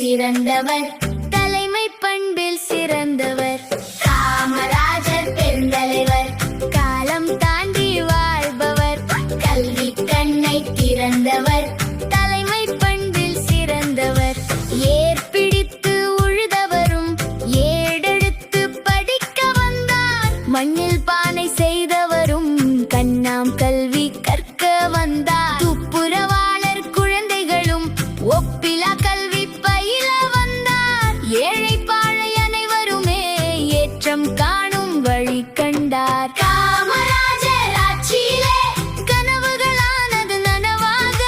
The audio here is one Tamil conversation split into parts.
சிறந்தவர், தலைமை பண்பில் சிறந்தவர். காமராஜர் பெருந்தலைவர், காலம் தாண்டி வாழ்பவர், கல்வி கண்ணை திறந்தவர், தலைமை பண்பில் சிறந்தவர். ஏற்பிடித்து உழுதவரும் ஏடெடுத்து படிக்க வந்தார், மண்ணில் பானை செய்தவரும் கண்ணாம் கல்வி கற்க வந்தார். துப்புரவாளர் குழந்தைகளும் ஒப்பிலா கல்வி பயில வந்தார், ஏழை பாழை அனைவருமே ஏற்றம் காணும் வழி கண்டார். காமராஜர் ஆட்சியிலே கனவுகளானது நனவாக,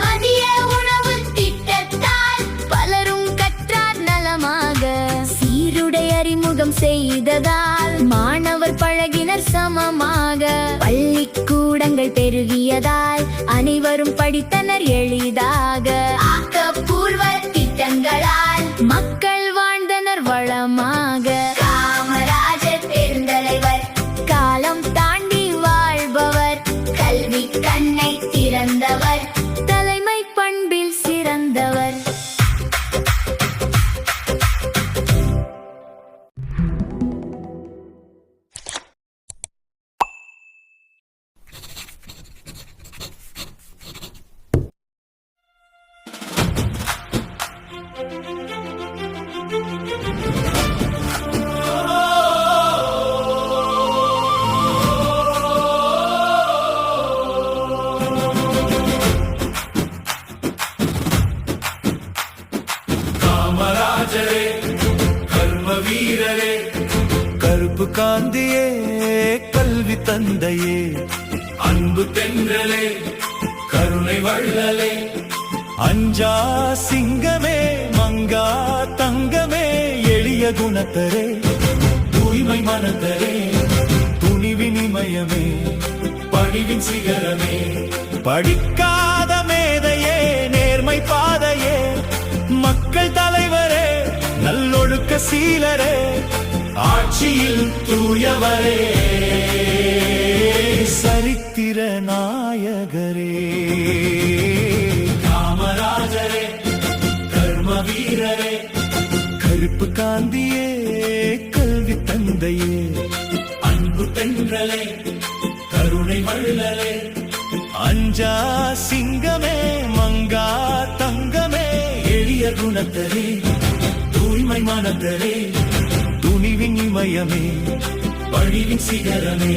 மதிய உணவு திட்டத்தால் பலரும் கற்றார் நலமாக. சீருடை அறிமுகம் செய்ததால் மாணவர் பழகினர் சமமாக, பள்ளிக்கூடங்கள் பெருகியதால் அனைவரும் படித்தனர் எளிதாக. ஆக்கப்பூர்வ திட்டங்களால் மக்கள் வாழ்ந்தனர் வளமாக. காமராஜர் பெருந்தலைவர், காலம் தாண்டி வாழ்பவர், கல்வி கண்ணை திறந்தவர், தலைமை பண்பில் சிறந்தவர். காமராஜரே, கர்ம வீரரே, கருப்பு காந்தியே, கல்வி தந்தையே, அன்பு தென்றலே, கருணை வள்ளலே, அஞ்சா சிங்கமே, மங்கா தங்கமே, எளிய குணத்தரே, தூய்மை மனத்தரே, துணிவின் இமயமே, பணிவின் சிகரமே, படிக்காத மேதையே, நேர்மை பாதையே, மக்கள் தலைவரே, நல்லொழுக்க சீலரே, ஆட்சியில் தூயவரே, சரித்திர நாயகரே. காமராஜரே, கர்ம வீரரே, கருப்பு காந்தியே, கல்வி தந்தையே, அன்பு தென்றலே, கருணை வள்ளலே, அஞ்சா சிங்கமே, மங்கா தங்கமே, எளிய குணத்தரே, தூய்மை மனத்தரே, துணிவின் இமயமே, பணிவின் சிகரமே.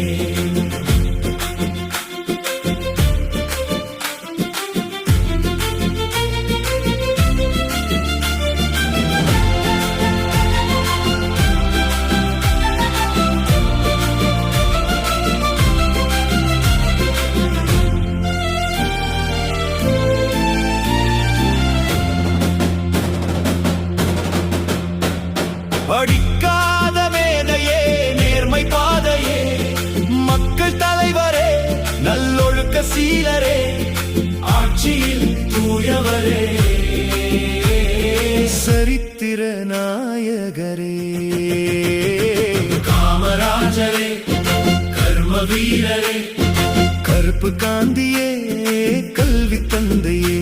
படிக்காத மேதையே, நேர்மை பாதையே, மக்கள் தலைவரே, நல்லொழுக்க சீலரே, ஆட்சியில் தூயவரே, சரித்திர நாயகரே. காமராஜரே, கர்ம வீரரே, கருப்பு காந்தியே, கல்வி தந்தையே,